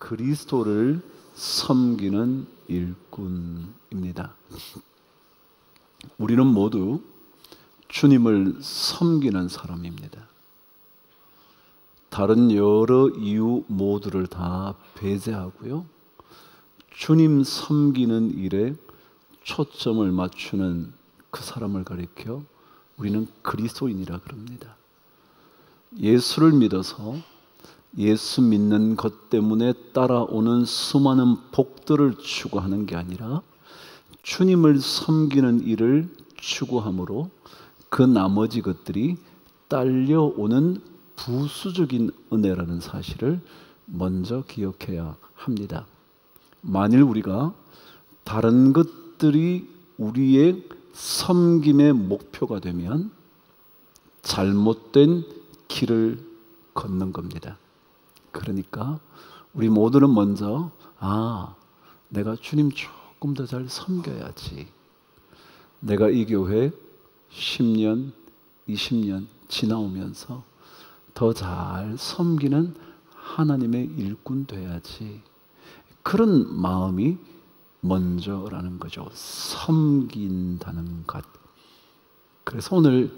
그리스도를 섬기는 일꾼입니다. 우리는 모두 주님을 섬기는 사람입니다. 다른 여러 이유 모두를 다 배제하고요, 주님 섬기는 일에 초점을 맞추는 그 사람을 가리켜 우리는 그리스도인이라 그럽니다. 예수를 믿어서 예수 믿는 것 때문에 따라오는 수많은 복들을 추구하는 게 아니라 주님을 섬기는 일을 추구함으로 그 나머지 것들이 딸려오는 부수적인 은혜라는 사실을 먼저 기억해야 합니다. 만일 우리가 다른 것들이 우리의 섬김의 목표가 되면 잘못된 길을 걷는 겁니다. 그러니까 우리 모두는 먼저 내가 주님 조금 더 잘 섬겨야지. 내가 이 교회 10년, 20년 지나오면서 더 잘 섬기는 하나님의 일꾼 돼야지. 그런 마음이 먼저라는 거죠. 섬긴다는 것. 그래서 오늘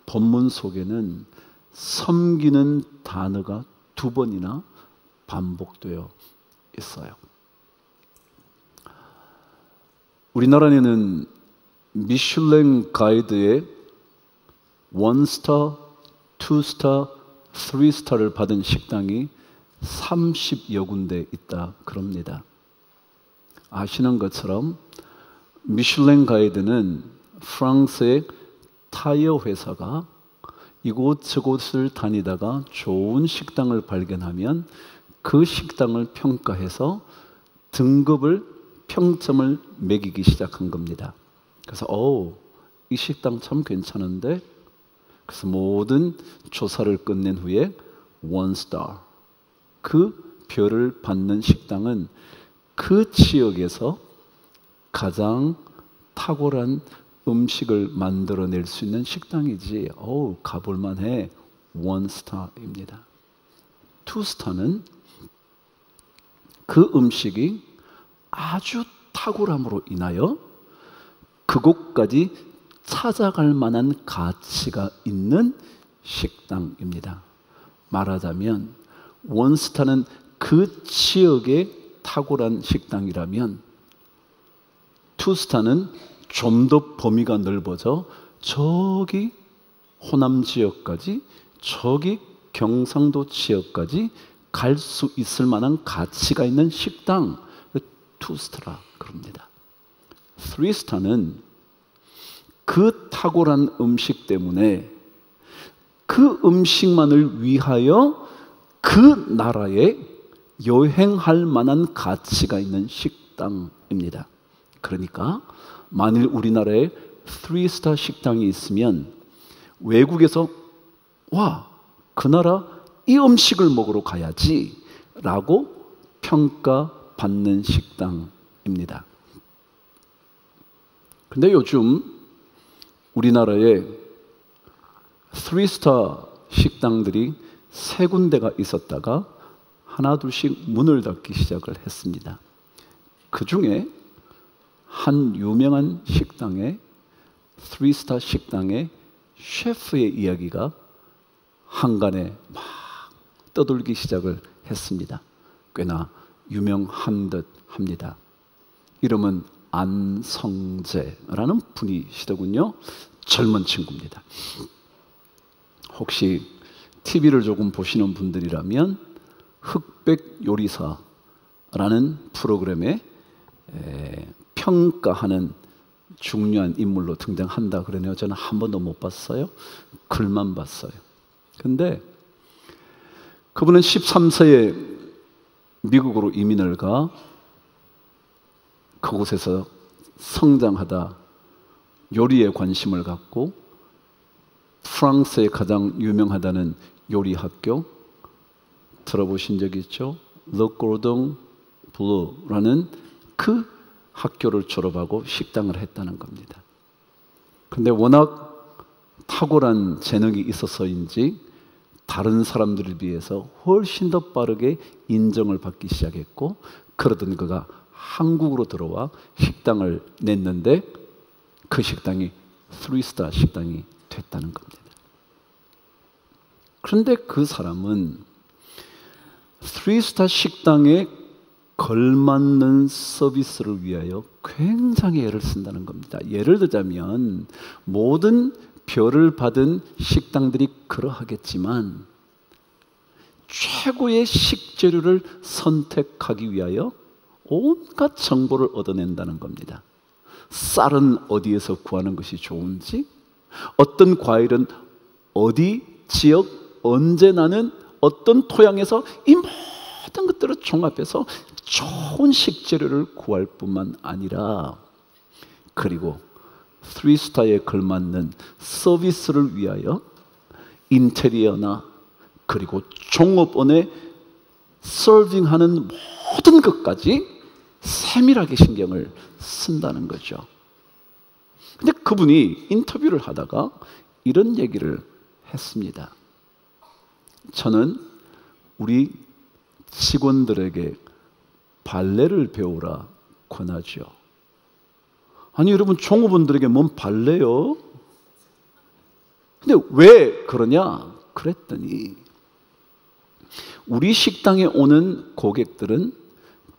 본문 속에는 섬기는 단어가 2번이나 반복되어 있어요. 우리나라에는 미슐랭 가이드의 1스타, 2스타, 3스타를 받은 식당이 30여 군데 있다 그럽니다. 아시는 것처럼 미슐랭 가이드는 프랑스의 타이어 회사가 이곳저곳을 다니다가 좋은 식당을 발견하면 그 식당을 평가해서 등급을, 평점을 매기기 시작한 겁니다. 그래서 이 식당 참 괜찮은데, 그래서 모든 조사를 끝낸 후에 1스타, 그 별을 받는 식당은 그 지역에서 가장 탁월한 음식을 만들어낼 수 있는 식당이지. 가볼만해. 1스타입니다. 2스타는 그 음식이 아주 탁월함으로 인하여 그곳까지 찾아갈 만한 가치가 있는 식당입니다. 말하자면 1스타는 그 지역의 탁월한 식당이라면 2스타는 좀 더 범위가 넓어져 저기 호남 지역까지, 저기 경상도 지역까지 갈 수 있을 만한 가치가 있는 식당, 2스타라 그럽니다. 3스타는 그 탁월한 음식 때문에 그 음식만을 위하여 그 나라에 여행할 만한 가치가 있는 식당입니다. 그러니까 만일 우리나라에 3스타 식당이 있으면 외국에서 그 나라 이 음식을 먹으러 가야지 라고 평가받는 식당입니다. 근데 요즘 우리나라에 3스타 식당들이 3군데가 있었다가 하나 둘씩 문을 닫기 시작을 했습니다. 그 중에 한 유명한 식당의 3스타 식당의 셰프의 이야기가 한간에 막 떠돌기 시작을 했습니다. 꽤나 유명한 듯 합니다. 이름은 안성재라는 분이시더군요. 젊은 친구입니다. 혹시 TV를 조금 보시는 분들이라면 흑백 요리사라는 프로그램에 평가하는 중요한 인물로 등장한다 그러네요. 저는 한 번도 못 봤어요. 글만 봤어요. 근데 그분은 13세에 미국으로 이민을 가 그곳에서 성장하다 요리에 관심을 갖고 프랑스에 가장 유명하다는 요리 학교 들어보신 적 있죠? Le Cordon Bleu라는 그 학교를 졸업하고 식당을 했다는 겁니다. 근데 워낙 탁월한 재능이 있어서인지 다른 사람들에 비해서 훨씬 더 빠르게 인정을 받기 시작했고, 그러던 그가 한국으로 들어와 식당을 냈는데 그 식당이 3스타 식당이 됐다는 겁니다. 그런데 그 사람은 3스타 식당에 걸맞는 서비스를 위하여 굉장히 애를 쓴다는 겁니다. 예를 들자면 모든 별을 받은 식당들이 그러하겠지만 최고의 식재료를 선택하기 위하여 온갖 정보를 얻어낸다는 겁니다. 쌀은 어디에서 구하는 것이 좋은지, 어떤 과일은 어디 지역 언제 나는 어떤 토양에서, 이 모든 것들을 종합해서 좋은 식재료를 구할 뿐만 아니라, 그리고 3스타에 걸맞는 서비스를 위하여 인테리어나 그리고 종업원에 서빙하는 모든 것까지 세밀하게 신경을 쓴다는 거죠. 근데 그분이 인터뷰를 하다가 이런 얘기를 했습니다. 저는 우리 직원들에게 발레를 배우라 권하죠. 아니 여러분, 종업원들에게 뭔 발레요? 근데 왜 그러냐 그랬더니, 우리 식당에 오는 고객들은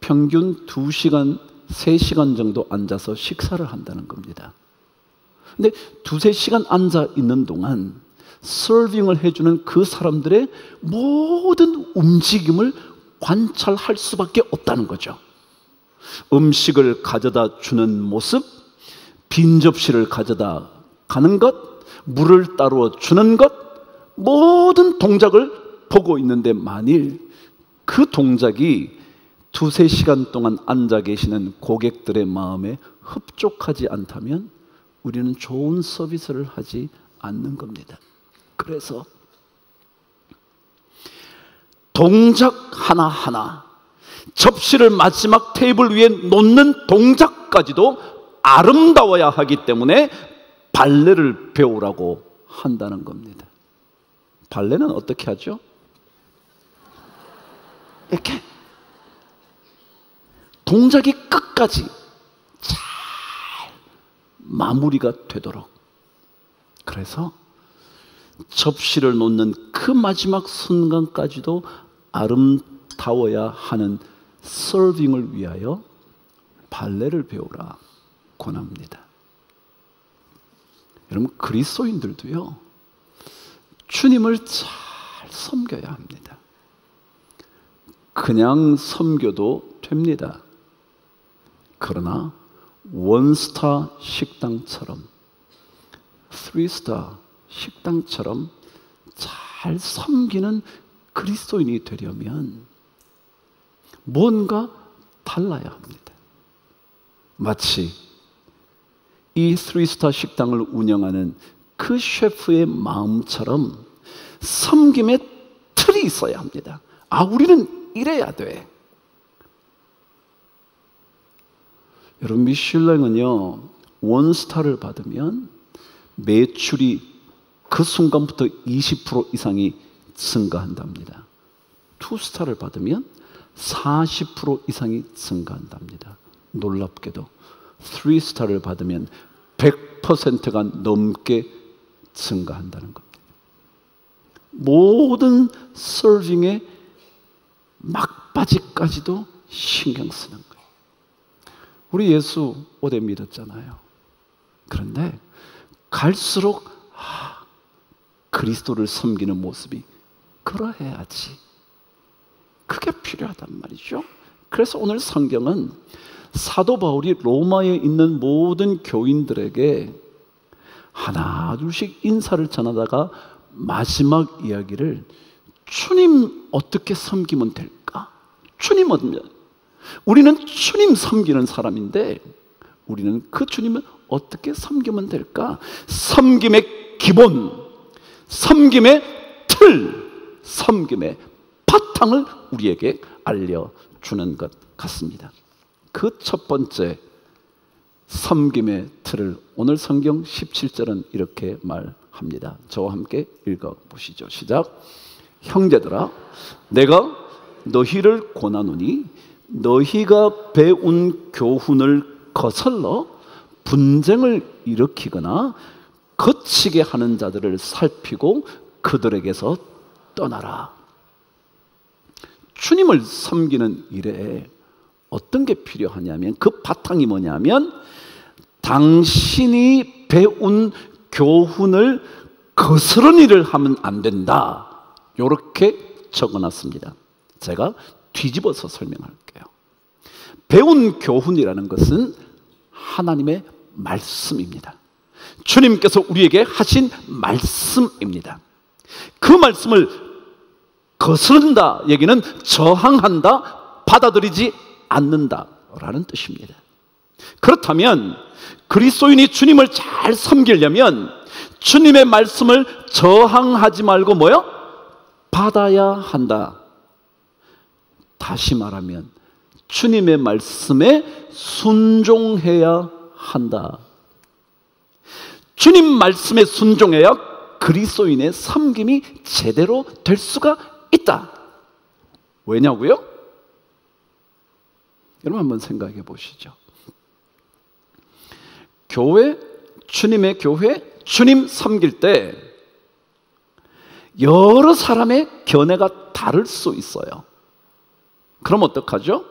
평균 2시간, 3시간 정도 앉아서 식사를 한다는 겁니다. 근데 2-3시간 앉아 있는 동안 서빙을 해주는 그 사람들의 모든 움직임을 관찰할 수밖에 없다는 거죠. 음식을 가져다 주는 모습, 빈 접시를 가져다 가는 것, 물을 따로 주는 것, 모든 동작을 보고 있는데 만일 그 동작이 2-3시간 동안 앉아 계시는 고객들의 마음에 흡족하지 않다면 우리는 좋은 서비스를 하지 않는 겁니다. 그래서 동작 하나하나, 접시를 마지막 테이블 위에 놓는 동작까지도 아름다워야 하기 때문에 발레를 배우라고 한다는 겁니다. 발레는 어떻게 하죠? 이렇게 동작이 끝까지 잘 마무리가 되도록. 그래서 접시를 놓는 그 마지막 순간까지도 아름다워야 하는 서빙을 위하여 발레를 배우라 권합니다. 여러분, 그리스도인들도요, 주님을 잘 섬겨야 합니다. 그냥 섬겨도 됩니다. 그러나 원스타 식당처럼, 3스타 식당처럼 잘 섬기는 그리스도인이 되려면 뭔가 달라야 합니다. 마치 이 3스타 식당을 운영하는 그 셰프의 마음처럼 섬김의 틀이 있어야 합니다. 아, 우리는 이래야 돼. 여러분, 미슐랭은요, 원스타를 받으면 매출이 그 순간부터 20% 이상이 증가한답니다. 2스타를 받으면 40% 이상이 증가한답니다. 놀랍게도 3스타를 받으면 100%가 넘게 증가한다는 겁니다. 모든 서빙의 막바지까지도 신경 쓰는 거예요. 우리 예수 오래 믿었잖아요. 그런데 갈수록 그리스도를 섬기는 모습이 그러해야지, 그게 필요하단 말이죠. 그래서 오늘 성경은 사도 바울이 로마에 있는 모든 교인들에게 하나 둘씩 인사를 전하다가 마지막 이야기를, 주님 어떻게 섬기면 될까? 주님 우리는 주님 섬기는 사람인데 우리는 그 주님을 어떻게 섬기면 될까? 섬김의 기본, 섬김의 틀, 섬김의 바탕을 우리에게 알려주는 것 같습니다. 그 첫 번째 섬김의 틀을 오늘 성경 17절은 이렇게 말합니다. 저와 함께 읽어보시죠. 시작. 형제들아, 내가 너희를 권하노니 너희가 배운 교훈을 거슬러 분쟁을 일으키거나 거치게 하는 자들을 살피고 그들에게서 떠나라. 주님을 섬기는 일에 어떤 게 필요하냐면, 그 바탕이 뭐냐면, 당신이 배운 교훈을 거스른 일을 하면 안 된다. 이렇게 적어놨습니다. 제가 뒤집어서 설명할게요. 배운 교훈이라는 것은 하나님의 말씀입니다. 주님께서 우리에게 하신 말씀입니다. 그 말씀을 거스른다 얘기는 저항한다, 받아들이지 않는다라는 뜻입니다. 그렇다면 그리스도인이 주님을 잘 섬기려면 주님의 말씀을 저항하지 말고 뭐요? 받아야 한다. 다시 말하면 주님의 말씀에 순종해야 한다. 주님 말씀에 순종해야 그리스도인의 섬김이 제대로 될 수가 있다. 왜냐고요? 여러분 한번 생각해 보시죠. 교회, 주님의 교회, 주님 섬길 때 여러 사람의 견해가 다를 수 있어요. 그럼 어떡하죠?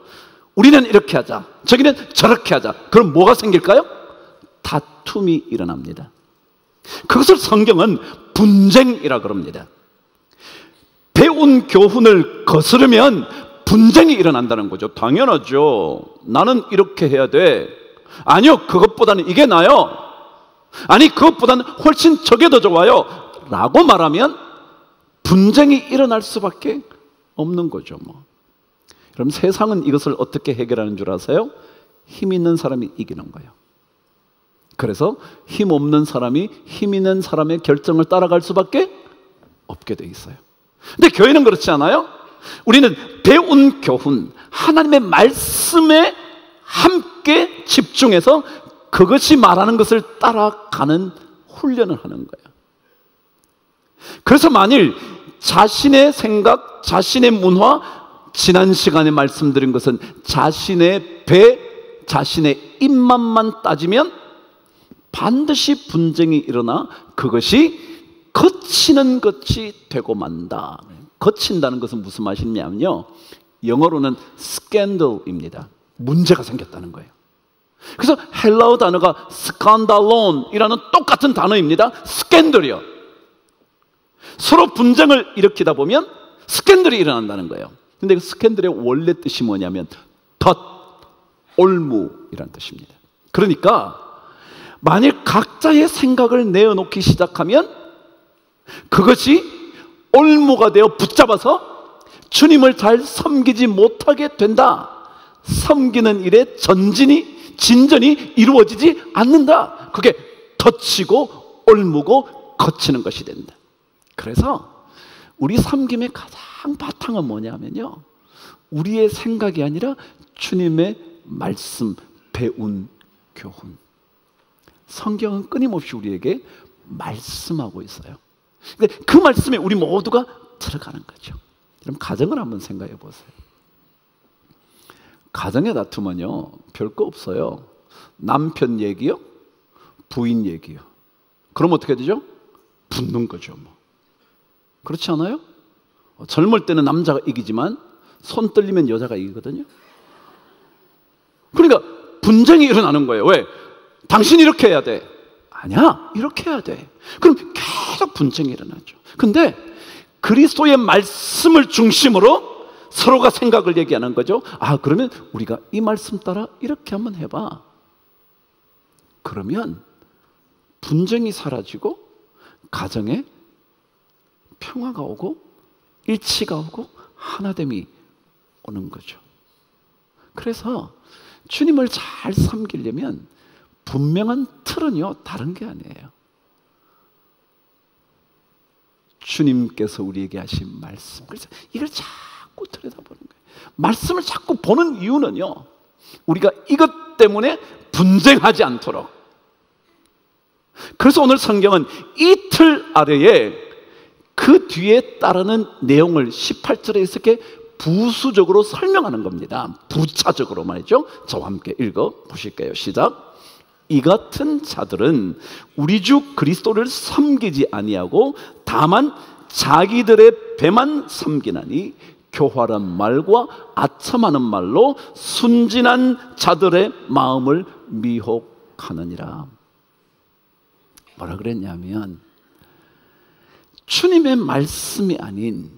우리는 이렇게 하자, 저기는 저렇게 하자. 그럼 뭐가 생길까요? 다툼이 일어납니다. 그것을 성경은 분쟁이라 그럽니다. 배운 교훈을 거스르면 분쟁이 일어난다는 거죠. 당연하죠. 나는 이렇게 해야 돼. 아니요, 그것보다는 이게 나아요. 아니, 그것보다는 훨씬 저게 더 좋아요 라고 말하면 분쟁이 일어날 수밖에 없는 거죠. 그럼 세상은 이것을 어떻게 해결하는 줄 아세요? 힘 있는 사람이 이기는 거예요. 그래서 힘 없는 사람이 힘 있는 사람의 결정을 따라갈 수밖에 없게 돼 있어요. 근데 교회는 그렇지 않아요? 우리는 배운 교훈, 하나님의 말씀에 함께 집중해서 그것이 말하는 것을 따라가는 훈련을 하는 거예요. 그래서 만일 자신의 생각, 자신의 문화, 지난 시간에 말씀드린 것은 자신의 배, 자신의 입맛만 따지면 반드시 분쟁이 일어나 그것이 거치는 것이 되고 만다. 거친다는 것은 무슨 말이냐면요, 영어로는 스캔들입니다. 문제가 생겼다는 거예요. 그래서 헬라어 단어가 스칸달론이라는 똑같은 단어입니다. 스캔들이요. 서로 분쟁을 일으키다 보면 스캔들이 일어난다는 거예요. 근데 그 스캔들의 원래 뜻이 뭐냐면 덫, 올무이라는 뜻입니다. 그러니까 만일 각자의 생각을 내어놓기 시작하면 그것이 올무가 되어 붙잡아서 주님을 잘 섬기지 못하게 된다. 섬기는 일에 진전이 이루어지지 않는다. 그게 덫이고 올무고 거치는 것이 된다. 그래서 우리 섬김의 가장 바탕은 뭐냐면요, 우리의 생각이 아니라 주님의 말씀, 배운 교훈. 성경은 끊임없이 우리에게 말씀하고 있어요. 근데 그 말씀에 우리 모두가 들어가는 거죠. 그럼 가정을 한번 생각해 보세요. 가정의 다툼은요, 별거 없어요. 남편 얘기요, 부인 얘기요. 그럼 어떻게 되죠? 붙는 거죠. 그렇지 않아요? 젊을 때는 남자가 이기지만 손 떨리면 여자가 이기거든요. 그러니까 분쟁이 일어나는 거예요. 왜? 당신이 이렇게 해야 돼. 아니야, 이렇게 해야 돼. 그럼 계속 분쟁이 일어나죠. 근데 그리스도의 말씀을 중심으로 서로가 생각을 얘기하는 거죠. 아, 그러면 우리가 이 말씀 따라 이렇게 한번 해봐. 그러면 분쟁이 사라지고 가정에 평화가 오고 일치가 오고 하나됨이 오는 거죠. 그래서 주님을 잘 섬기려면 분명한 틀은요, 다른 게 아니에요. 주님께서 우리에게 하신 말씀. 그래서 이걸 자꾸 들여다보는 거예요. 말씀을 자꾸 보는 이유는요, 우리가 이것 때문에 분쟁하지 않도록. 그래서 오늘 성경은 이 틀 아래에 그 뒤에 따르는 내용을 18절에 이렇게 부수적으로 설명하는 겁니다. 부차적으로 말이죠. 저와 함께 읽어 보실게요. 시작. 이 같은 자들은 우리 주 그리스도를 섬기지 아니하고 다만 자기들의 배만 섬기나니 교활한 말과 아첨하는 말로 순진한 자들의 마음을 미혹하느니라. 뭐라 그랬냐면 주님의 말씀이 아닌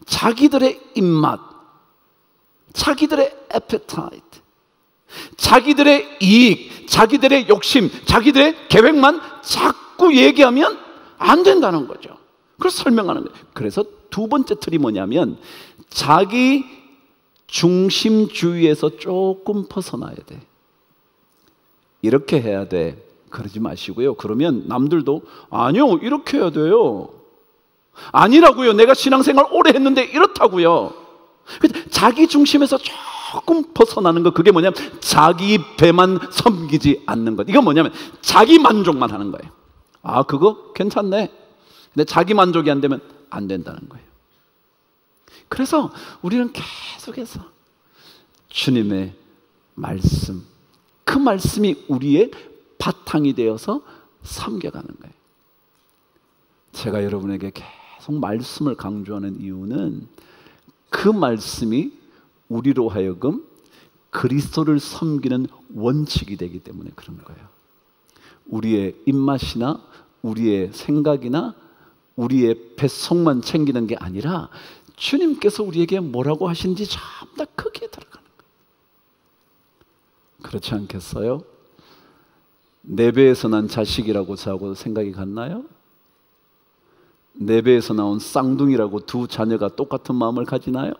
자기들의 입맛, 자기들의 appetite, 자기들의 이익, 자기들의 욕심, 자기들의 계획만 자꾸 얘기하면 안 된다는 거죠. 그걸 설명하는 거예요. 그래서 두 번째 틀이 뭐냐면 자기 중심주의에서 조금 벗어나야 돼. 이렇게 해야 돼. 그러지 마시고요. 그러면 남들도 아니요, 이렇게 해야 돼요. 아니라고요. 내가 신앙생활 오래 했는데 이렇다고요. 자기 중심에서 조금 벗어나는 것, 그게 뭐냐면 자기 배만 섬기지 않는 것. 이건 뭐냐면 자기 만족만 하는 거예요. 아, 그거 괜찮네. 근데 자기 만족이 안 되면 안 된다는 거예요. 그래서 우리는 계속해서 주님의 말씀, 그 말씀이 우리의 바탕이 되어서 섬겨가는 거예요. 제가 여러분에게 계속 말씀을 강조하는 이유는 그 말씀이 우리로 하여금 그리스도를 섬기는 원칙이 되기 때문에 그런 거예요. 우리의 입맛이나 우리의 생각이나 우리의 뱃속만 챙기는 게 아니라 주님께서 우리에게 뭐라고 하신지 전부 다 크게 들어가는 거예요. 그렇지 않겠어요? 내 배에서 난 자식이라고 저하고 생각이 같나요? 내 배에서 나온 쌍둥이라고 두 자녀가 똑같은 마음을 가지나요?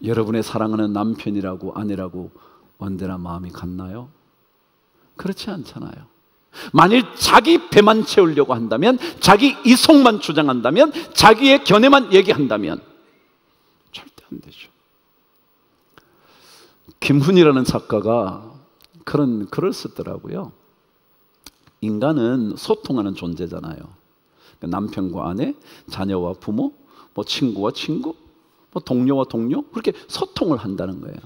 여러분의 사랑하는 남편이라고 아내라고 언제나 마음이 같나요? 그렇지 않잖아요. 만일 자기 배만 채우려고 한다면, 자기 이성만 주장한다면, 자기의 견해만 얘기한다면 절대 안 되죠. 김훈이라는 작가가 그런 글을 쓰더라고요. 인간은 소통하는 존재잖아요. 남편과 아내, 자녀와 부모, 뭐 친구와 친구, 뭐 동료와 동료, 그렇게 소통을 한다는 거예요.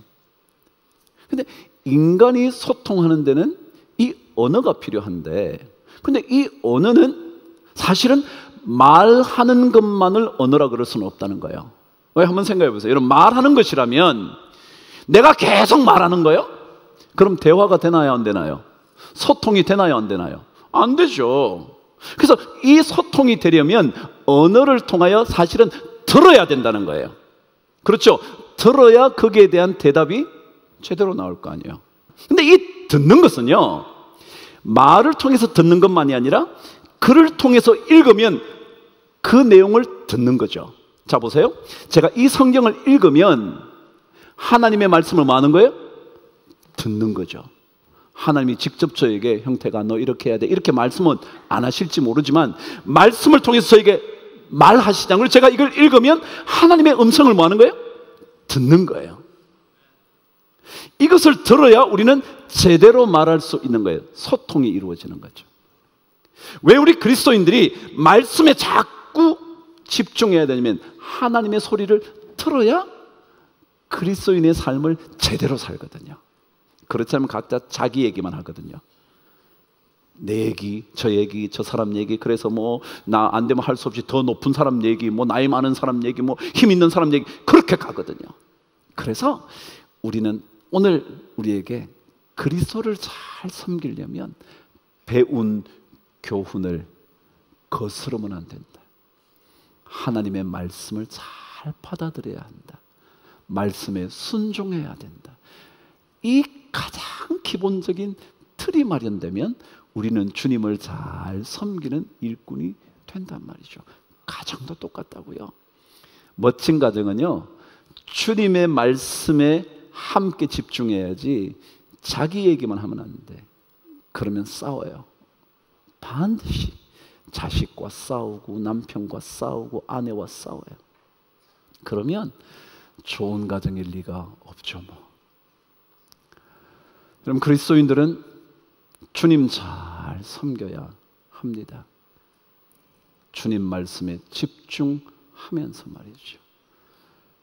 근데 인간이 소통하는 데는 이 언어가 필요한데, 근데 이 언어는 사실은 말하는 것만을 언어라 그럴 수는 없다는 거예요. 왜? 한번 생각해 보세요. 여러분, 말하는 것이라면 내가 계속 말하는 거예요? 그럼 대화가 되나요, 안 되나요? 소통이 되나요, 안 되나요? 안 되죠. 그래서 이 소통이 되려면 언어를 통하여 사실은 들어야 된다는 거예요. 그렇죠? 들어야 거기에 대한 대답이 제대로 나올 거 아니에요. 근데 이 듣는 것은요, 말을 통해서 듣는 것만이 아니라 글을 통해서 읽으면 그 내용을 듣는 거죠. 자, 보세요. 제가 이 성경을 읽으면 하나님의 말씀을 뭐 하는 거예요? 듣는 거죠. 하나님이 직접 저에게 형태가 너 이렇게 해야 돼, 이렇게 말씀은 안 하실지 모르지만 말씀을 통해서 저에게 말하시자는 걸 제가 이걸 읽으면 하나님의 음성을 뭐 하는 거예요? 듣는 거예요. 이것을 들어야 우리는 제대로 말할 수 있는 거예요. 소통이 이루어지는 거죠. 왜 우리 그리스도인들이 말씀에 자꾸 집중해야 되냐면 하나님의 소리를 들어야 그리스도인의 삶을 제대로 살거든요. 그렇지 않으면 각자 자기 얘기만 하거든요. 내 얘기, 저 사람 얘기, 그래서 뭐 나 안 되면 할 수 없이 더 높은 사람 얘기, 뭐 나이 많은 사람 얘기, 뭐 힘 있는 사람 얘기, 그렇게 가거든요. 그래서 우리는 오늘 우리에게 그리스도를 잘 섬기려면 배운 교훈을 거스르면 안 된다. 하나님의 말씀을 잘 받아들여야 한다. 말씀에 순종해야 된다. 이 가장 기본적인 틀이 마련되면 우리는 주님을 잘 섬기는 일꾼이 된단 말이죠. 가정도 똑같다고요. 멋진 가정은요, 주님의 말씀에 함께 집중해야지 자기 얘기만 하면 안 돼. 그러면 싸워요. 반드시 자식과 싸우고 남편과 싸우고 아내와 싸워요. 그러면 좋은 가정일 리가 없죠. 뭐. 그럼 그리스도인들은 주님 잘 섬겨야 합니다. 주님 말씀에 집중하면서 말이죠.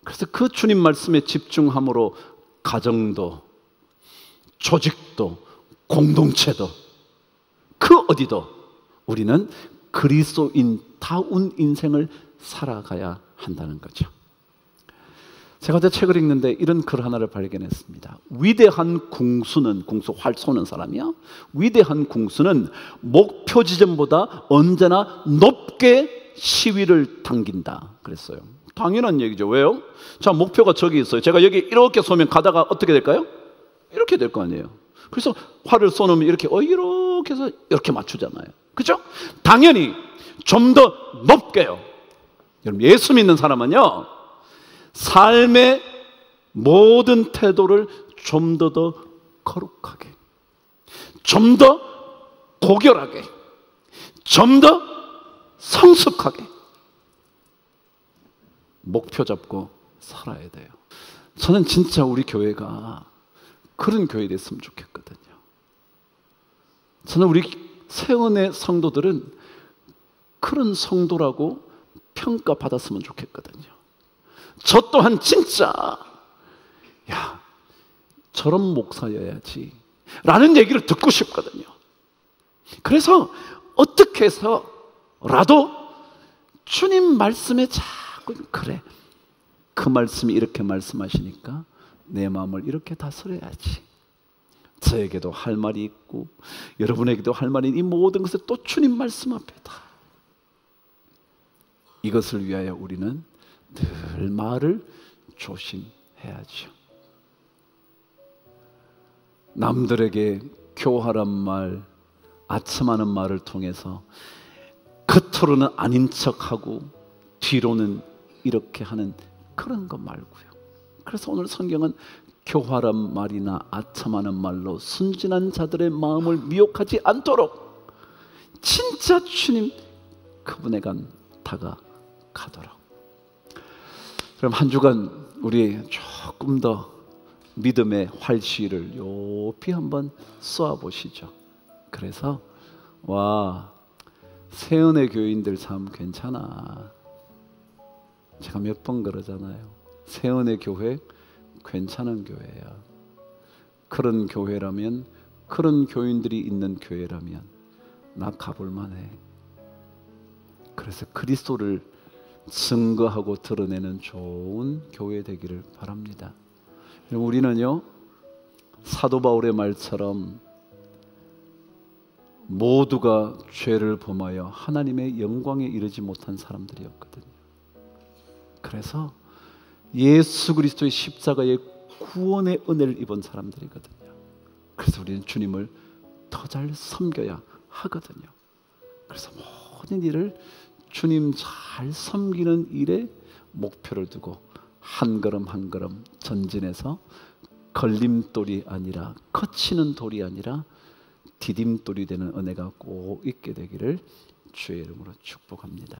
그래서 그 주님 말씀에 집중함으로 가정도, 조직도, 공동체도, 그 어디도 우리는 그리스도인다운 인생을 살아가야 한다는 거죠. 제가 어제 책을 읽는데 이런 글 하나를 발견했습니다. 위대한 궁수는, 궁수 활 쏘는 사람이요, 위대한 궁수는 목표 지점보다 언제나 높게 시위를 당긴다 그랬어요. 당연한 얘기죠. 왜요? 자, 목표가 저기 있어요. 제가 여기 이렇게 쏘면 가다가 어떻게 될까요? 이렇게 될 거 아니에요. 그래서 활을 쏘놓으면 이렇게 이렇게 해서 이렇게 맞추잖아요. 그렇죠? 당연히 좀 더 높게요. 여러분, 예수 믿는 사람은요, 삶의 모든 태도를 좀 더 거룩하게, 좀 더 고결하게, 좀 더 성숙하게 목표 잡고 살아야 돼요. 저는 진짜 우리 교회가 그런 교회 됐으면 좋겠거든요. 저는 우리 세원의 성도들은 그런 성도라고 평가받았으면 좋겠거든요. 저 또한 진짜 야, 저런 목사여야지 라는 얘기를 듣고 싶거든요. 그래서 어떻게 해서라도 주님 말씀에 자꾸, 그래, 그 말씀이 이렇게 말씀하시니까 내 마음을 이렇게 다스려야지. 저에게도 할 말이 있고 여러분에게도 할 말이 있는 이 모든 것을 또 주님 말씀 앞에다, 이것을 위하여 우리는 늘 말을 조심해야죠. 남들에게 교활한 말, 아첨하는 말을 통해서 겉으로는 아닌 척하고 뒤로는 이렇게 하는 그런 것 말고요. 그래서 오늘 성경은 교활한 말이나 아첨하는 말로 순진한 자들의 마음을 미혹하지 않도록 진짜 주님 그분에 다가가도록. 그럼 한 주간 우리 조금 더 믿음의 활시를 높이 한번 쏘아보시죠. 그래서 와, 세은의 교인들 참 괜찮아. 제가 몇 번 그러잖아요. 세은의 교회 괜찮은 교회야. 그런 교회라면, 그런 교인들이 있는 교회라면 나 가볼 만해. 그래서 그리스도를 증거하고 드러내는 좋은 교회 되기를 바랍니다. 우리는요, 사도 바울의 말처럼 모두가 죄를 범하여 하나님의 영광에 이르지 못한 사람들이었거든요. 그래서 예수 그리스도의 십자가의 구원의 은혜를 입은 사람들이거든요. 그래서 우리는 주님을 더 잘 섬겨야 하거든요. 그래서 모든 일을 주님 잘 섬기는 일에 목표를 두고 한 걸음 한 걸음 전진해서 걸림돌이 아니라, 거치는 돌이 아니라 디딤돌이 되는 은혜가 꼭 있게 되기를 주의 이름으로 축복합니다.